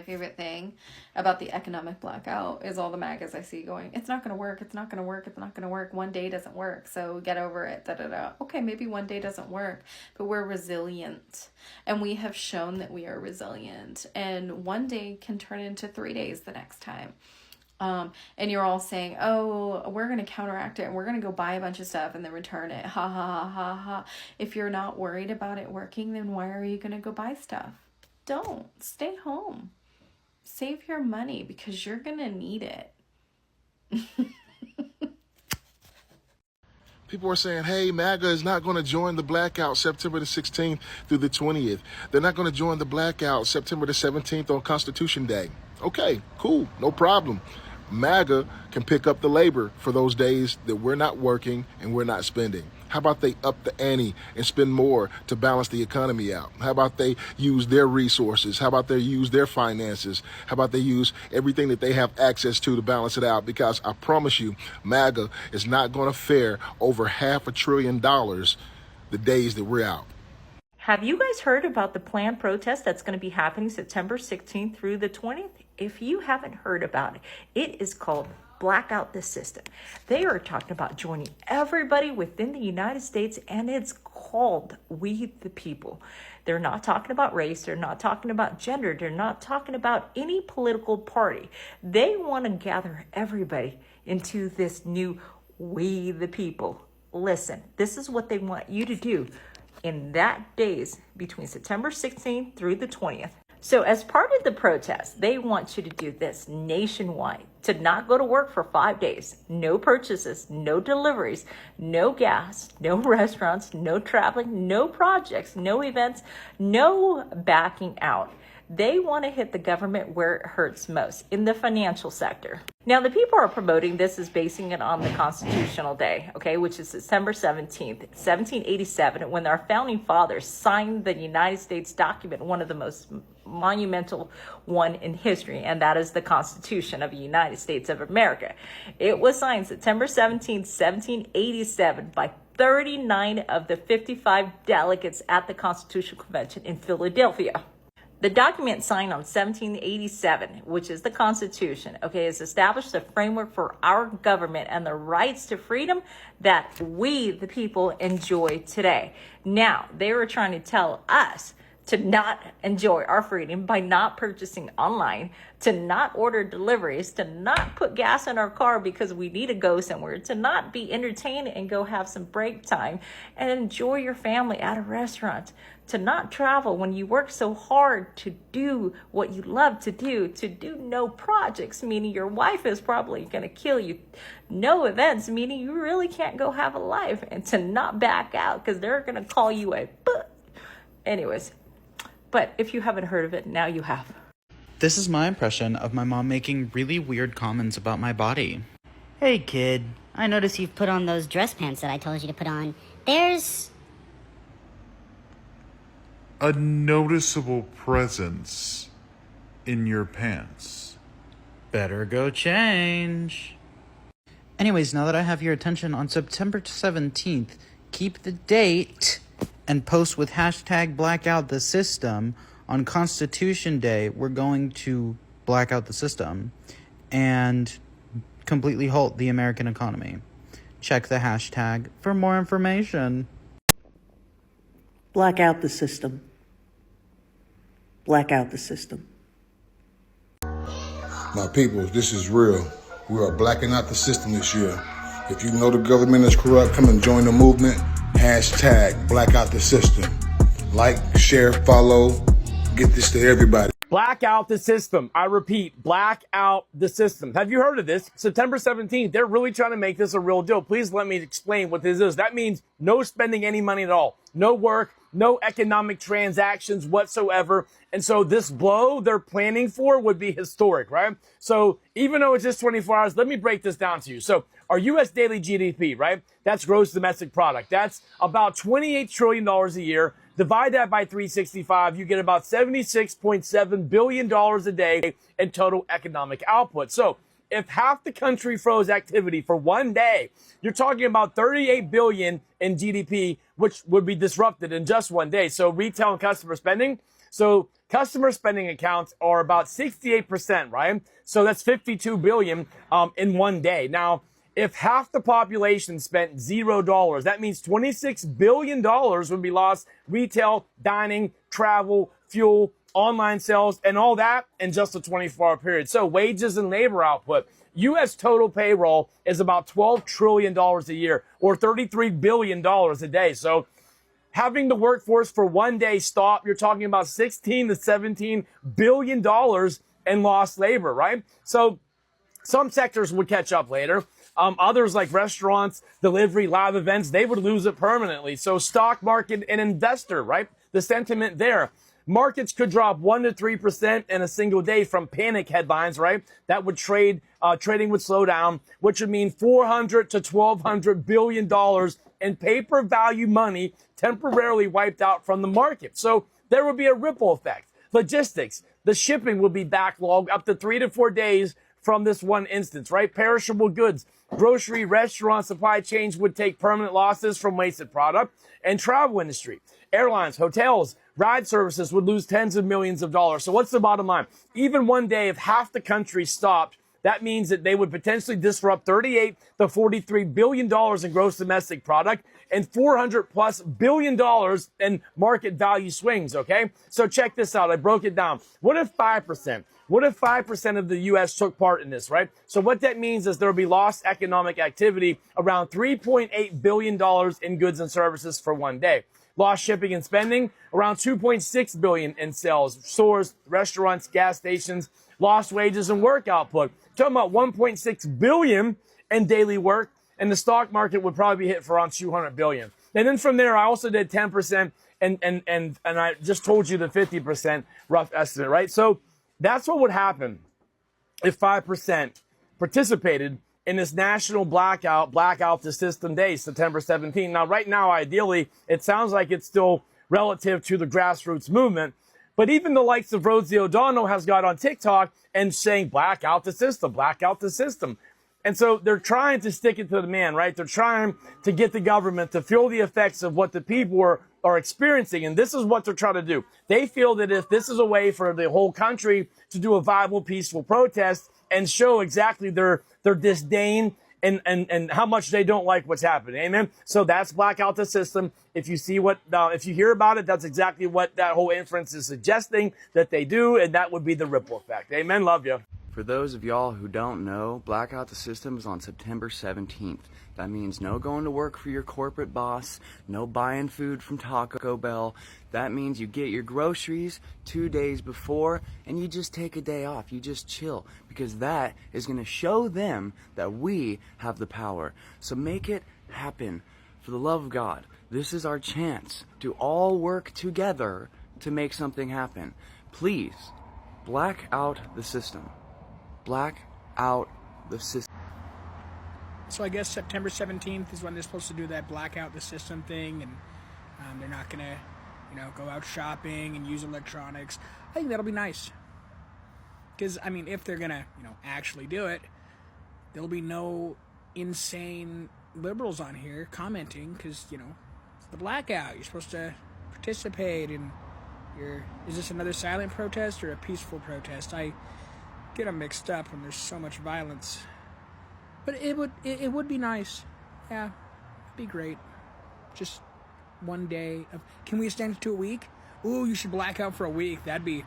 favorite thing about the economic blackout is all the MAGAs I see going, it's not going to work, it's not going to work, it's not going to work. One day doesn't work, so get over it, da da da. Okay, maybe one day doesn't work, but we're resilient. And we have shown that we are resilient. And one day can turn into 3 days the next time. And you're all saying, oh, we're going to counteract it and we're going to go buy a bunch of stuff and then return it. Ha ha ha ha ha. If you're not worried about it working, then why are you going to go buy stuff? Don't. Stay home. Save your money because you're going to need it. People are saying, hey, MAGA is not going to join the blackout September the 16th through the 20th. They're not going to join the blackout September the 17th on Constitution Day. Okay, cool, no problem. MAGA can pick up the labor for those days that we're not working and we're not spending. How about they up the ante and spend more to balance the economy out? How about they use their resources? How about they use their finances? How about they use everything that they have access to balance it out? Because I promise you, MAGA is not going to fare over $500 billion the days that we're out. Have you guys heard about the planned protest that's going to be happening September 16th through the 20th? If you haven't heard about it, it is called Blackout the System. They are talking about joining everybody within the United States, and it's called We the People. They're not talking about race. They're not talking about gender. They're not talking about any political party. They want to gather everybody into this new We the People. Listen, this is what they want you to do in that days between September 16th through the 20th. So as part of the protest, they want you to do this nationwide, to not go to work for 5 days, no purchases, no deliveries, no gas, no restaurants, no traveling, no projects, no events, no backing out. They want to hit the government where it hurts most, in the financial sector. Now, the people are promoting this is basing it on the Constitutional Day, okay, which is December 17th, 1787, when our founding fathers signed the United States document, one of the most monumental one in history, and that is the Constitution of the United States of America. It was signed September 17th, 1787 by 39 of the 55 delegates at the Constitutional Convention in Philadelphia. The document signed on 1787, which is the Constitution, okay, has established a framework for our government and the rights to freedom that we, the people, enjoy today. Now, they were trying to tell us to not enjoy our freedom by not purchasing online, to not order deliveries, to not put gas in our car because we need to go somewhere, to not be entertained and go have some break time and enjoy your family at a restaurant, to not travel when you work so hard to do what you love to do no projects, meaning your wife is probably going to kill you, no events, meaning you really can't go have a life, and to not back out because they're going to call you a anyways. But if you haven't heard of it, now you have. This is my impression of my mom making really weird comments about my body. Hey kid, I notice you've put on those dress pants that I told you to put on. There's a noticeable presence in your pants. Better go change. Anyways, now that I have your attention, on September 17th, keep the date and post with hashtag blackout the system. On Constitution Day, we're going to black out the system and completely halt the American economy. Check the hashtag for more information. Black out the system. Black out the system. Now, people, this is real. We are blacking out the system this year. If you know the government is corrupt, come and join the movement. Hashtag black out the system. Like, share, follow. Get this to everybody. Black out the system. I repeat, black out the system. Have you heard of this? September 17th, they're really trying to make this a real deal. Please let me explain what this is. That means no spending any money at all. No work, no economic transactions whatsoever. And so this blow they're planning for would be historic, right? So even though it's just 24 hours, let me break this down to you. So our U.S. daily GDP, right? That's gross domestic product. That's about $28 trillion a year. Divide that by 365, you get about $76.7 billion a day in total economic output. So if half the country froze activity for one day, you're talking about $38 billion in GDP, which would be disrupted in just one day. So retail and customer spending. So Customer spending accounts are about 68%, right? So that's 52 billion in one day. Now, if half the population spent $0, that means $26 billion would be lost retail, dining, travel, fuel, online sales, and all that in just a 24-hour period. So wages and labor output. U.S. total payroll is about $12 trillion a year or $33 billion a day. So having the workforce for one day stop, you're talking about $16 to $17 billion in lost labor, right? So some sectors would catch up later. Others like restaurants, delivery, live events, they would lose it permanently. So stock market and investor, right? The sentiment there. Markets could drop 1 to 3% in a single day from panic headlines, right? That would trading would slow down, which would mean $400 to $1,200 billion in paper value money temporarily wiped out from the market. So there would be a ripple effect. Logistics, the shipping will be backlogged up to 3 to 4 days from this one instance, right? Perishable goods, grocery, restaurant, supply chains would take permanent losses from wasted product, and travel industry, airlines, hotels, ride services would lose tens of millions of dollars. So what's the bottom line? Even one day, if half the country stopped, that means that they would potentially disrupt $38 to $43 billion in gross domestic product and $400+ billion in market value swings, okay? So check this out. I broke it down. What if 5%? What if 5% of the U.S. took part in this, right? So what that means is there will be lost economic activity around $3.8 billion in goods and services for one day. Lost shipping and spending, around $2.6 billion in sales, stores, restaurants, gas stations. Lost wages and work output. Talking about $1.6 billion in daily work, and the stock market would probably be hit for around $200 billion. And then from there, I also did 10%, and I just told you the 50% rough estimate, right? So that's what would happen if 5% participated in this national blackout the system day, September 17th. Now, right now, ideally, it sounds like it's still relative to the grassroots movement. But even the likes of Rosie O'Donnell has got on TikTok and saying, black out the system, black out the system. And so they're trying to stick it to the man, right? They're trying to get the government to feel the effects of what the people are experiencing. And this is what they're trying to do. They feel that if this is a way for the whole country to do a viable, peaceful protest and show exactly their disdain and how much they don't like what's happening. Amen. So that's black out the system. If you see if you hear about it, that's exactly what that whole inference is suggesting that they do. And that would be the ripple effect. Amen. Love you. For those of y'all who don't know, Blackout the System is on September 17th. That means no going to work for your corporate boss, no buying food from Taco Bell. That means you get your groceries 2 days before and you just take a day off. You just chill, because that is going to show them that we have the power. So make it happen. For the love of God, this is our chance to all work together to make something happen. Please, black out the system. Black out the system. So I guess September 17th is when they're supposed to do that blackout the system thing, and they're not gonna, go out shopping and use electronics. I think that'll be nice. Because if they're gonna, actually do it, there'll be no insane liberals on here commenting, because it's the blackout. You're supposed to participate in is this another silent protest or a peaceful protest? I get them mixed up when there's so much violence. But it would be nice. Yeah, it'd be great. Just one day of. Can we extend it to a week? Ooh, you should black out for a week. That'd be.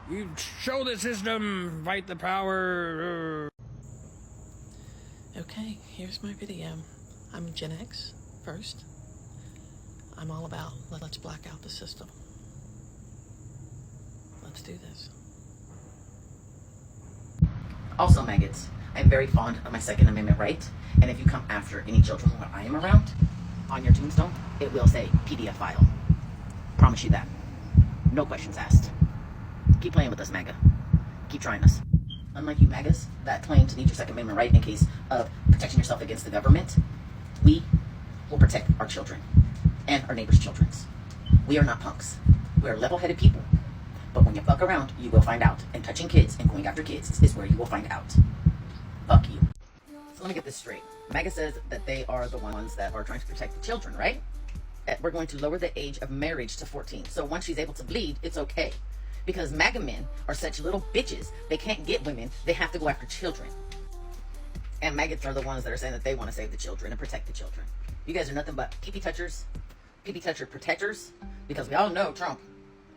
You show the system, fight the power. Okay, here's my video. I'm Gen X first. I'm all about let's black out the system. Let's do this. Also, maggots, I'm very fond of my Second Amendment right, and if you come after any children when I am around, on your tombstone, it will say PDF file. Promise you that. No questions asked. Keep playing with us, MAGA. Keep trying us. Unlike you MAGAs that claim to need your Second Amendment right in case of protecting yourself against the government, we will protect our children and our neighbors' children. We are not punks. We are level-headed people. But when you fuck around, you will find out. And touching kids and going after kids is where you will find out. Fuck you. So let me get this straight. MAGA says that they are the ones that are trying to protect the children, right? we're going to lower the age of marriage to 14. So once she's able to bleed, it's okay. Because MAGA men are such little bitches. They can't get women. They have to go after children. And maggots are the ones that are saying that they want to save the children and protect the children. You guys are nothing but pee-pee touchers, pee-pee toucher protectors. Because we all know Trump.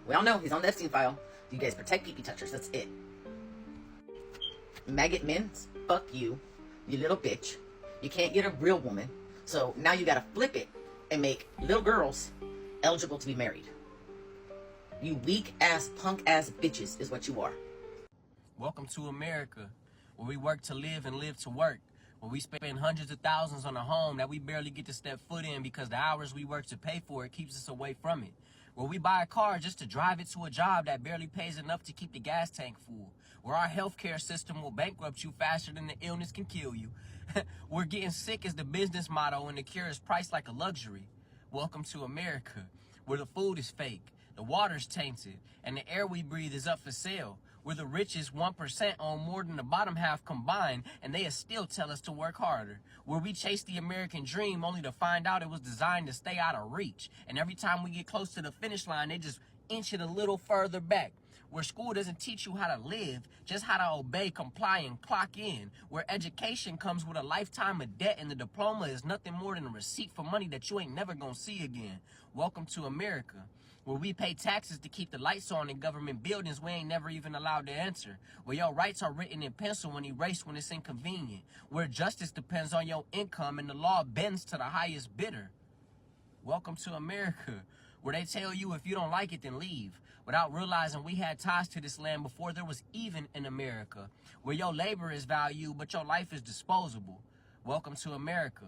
We all know he's on the Epstein file. You guys protect pee-pee touchers. That's it. Maggot men, fuck you, you little bitch. You can't get a real woman. So now you gotta flip it and make little girls eligible to be married. You weak ass, punk ass bitches is what you are. Welcome to America, where we work to live and live to work. Where we spend hundreds of thousands on a home that we barely get to step foot in because the hours we work to pay for it keeps us away from it. Where we buy a car just to drive it to a job that barely pays enough to keep the gas tank full. Where our healthcare system will bankrupt you faster than the illness can kill you. Where getting sick is the business motto and the cure is priced like a luxury. Welcome to America, where the food is fake, the water's tainted, and the air we breathe is up for sale. Where the richest 1% own more than the bottom half combined, and they still tell us to work harder. Where we chase the American dream only to find out it was designed to stay out of reach. And every time we get close to the finish line, they just inch it a little further back. Where school doesn't teach you how to live, just how to obey, comply, and clock in. Where education comes with a lifetime of debt and the diploma is nothing more than a receipt for money that you ain't never gonna see again. Welcome to America, where we pay taxes to keep the lights on in government buildings we ain't never even allowed to enter. Where your rights are written in pencil and erased when it's inconvenient. Where justice depends on your income and the law bends to the highest bidder. Welcome to America, where they tell you if you don't like it, then leave. Without realizing we had ties to this land before there was even an America. Where your labor is valued, but your life is disposable. Welcome to America.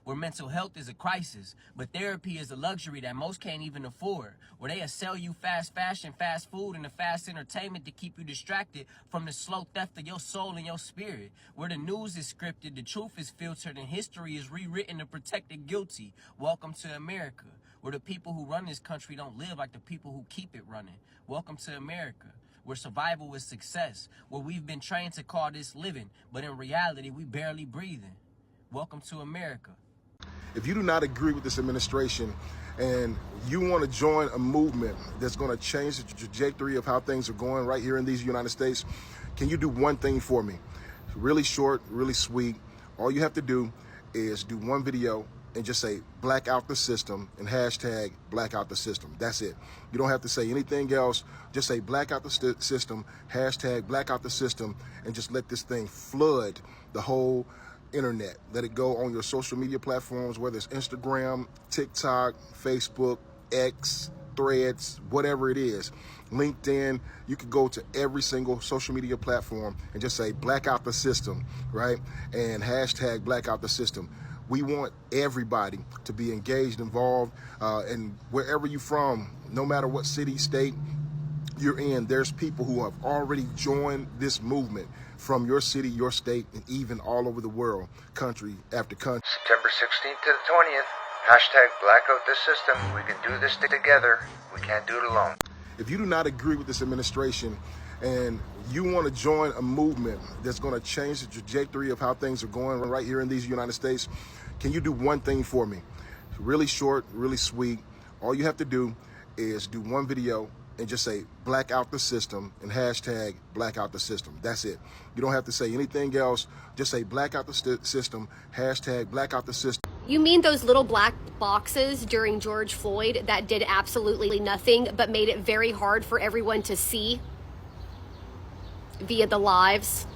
Where mental health is a crisis, but therapy is a luxury that most can't even afford. Where they sell you fast fashion, fast food, and the fast entertainment to keep you distracted from the slow theft of your soul and your spirit. Where the news is scripted, the truth is filtered, and history is rewritten to protect the guilty. Welcome to America, where the people who run this country don't live like the people who keep it running. Welcome to America, where survival is success, where we've been trained to call this living, but in reality, we barely breathing. Welcome to America. If you do not agree with this administration and you want to join a movement that's going to change the trajectory of how things are going right here in these United States, can you do one thing for me? Really short, really sweet. All you have to do is do one video and just say black out the system and hashtag black out the system. That's it. You don't have to say anything else. Just say black out the system, hashtag black out the system, and just let this thing flood the whole internet. Let it go on your social media platforms, whether it's Instagram, TikTok, Facebook, X, Threads, whatever it is, LinkedIn. You could go to every single social media platform and just say black out the system, right? And hashtag black out the system. We want everybody to be engaged, involved, and wherever you're from, no matter what city, state you're in, there's people who have already joined this movement from your city, your state, and even all over the world, country after country. September 16th to the 20th, hashtag black out the system. We can do this together. We can't do it alone. If you do not agree with this administration and you want to join a movement that's going to change the trajectory of how things are going right here in these United States, can you do one thing for me? Really short, really sweet. All you have to do is do one video and just say black out the system and hashtag black out the system. That's it. You don't have to say anything else. Just say black out the system, hashtag black out the system. You mean those little black boxes during George Floyd that did absolutely nothing but made it very hard for everyone to see via the lives,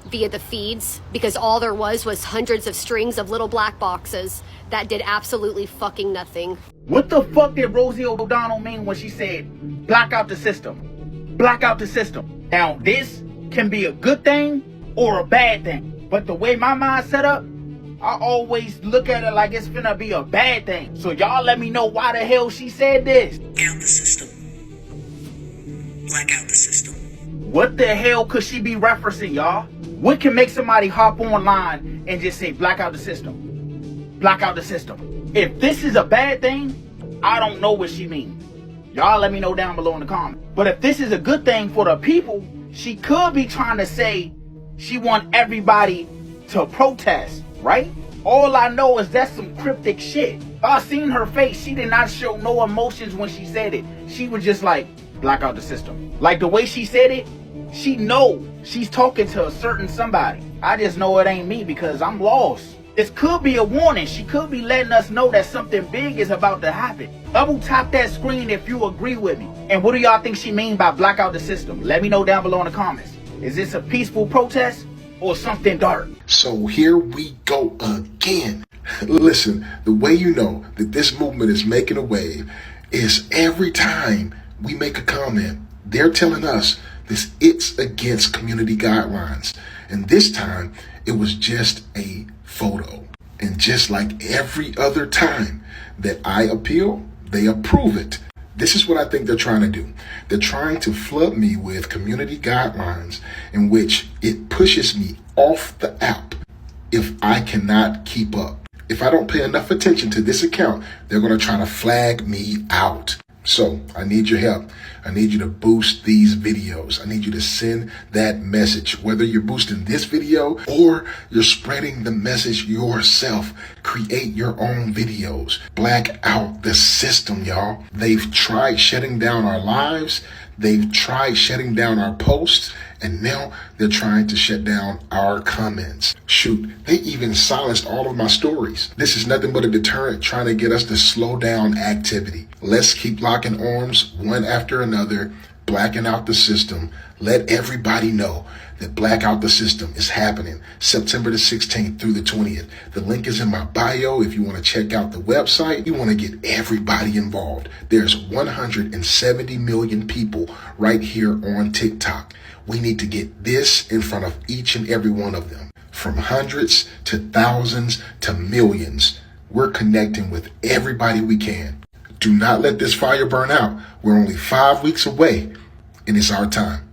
via the feeds, because all there was hundreds of strings of little black boxes that did absolutely fucking nothing. What the fuck did Rosie O'Donnell mean when she said, black out the system? Black out the system. Now, this can be a good thing or a bad thing. But the way my mind's set up, I always look at it like it's finna be a bad thing. So y'all let me know why the hell she said this. Out the system. Black out the system. What the hell could she be referencing, y'all? What can make somebody hop online and just say, black out the system? Black out the system. If this is a bad thing, I don't know what she means. Y'all let me know down below in the comments. But if this is a good thing for the people, she could be trying to say she want everybody to protest, right? All I know is that's some cryptic shit. I seen her face. She did not show no emotions when she said it. She was just like, black out the system. Like the way she said it, she know she's talking to a certain somebody. I just know it ain't me because I'm lost. This could be a warning. She could be letting us know that something big is about to happen. Double tap that screen if you agree with me. And what do y'all think she mean by black out the system? Let me know down below in the comments. Is this a peaceful protest or something dark? So here we go again. Listen, the way you know that this movement is making a wave is every time we make a comment, they're telling us this it's against community guidelines. And this time it was just a photo. And just like every other time that I appeal, they approve it. This is what I think they're trying to do. They're trying to flood me with community guidelines in which it pushes me off the app if I cannot keep up. If I don't pay enough attention to this account, they're going to try to flag me out. So I need your help. I need you to boost these videos. I need you to send that message, whether you're boosting this video or you're spreading the message yourself. Create your own videos. Black out the system, y'all. They've tried shutting down our lives. They've tried shutting down our posts. And now they're trying to shut down our comments. Shoot, they even silenced all of my stories. This is nothing but a deterrent trying to get us to slow down activity. Let's keep locking arms one after another, blacking out the system. Let everybody know that Black Out the System is happening September the 16th through the 20th. The link is in my bio if you want to check out the website. You want to get everybody involved. There's 170 million people right here on TikTok. We need to get this in front of each and every one of them. From hundreds to thousands to millions, we're connecting with everybody we can. Do not let this fire burn out. We're only 5 weeks away, and it's our time.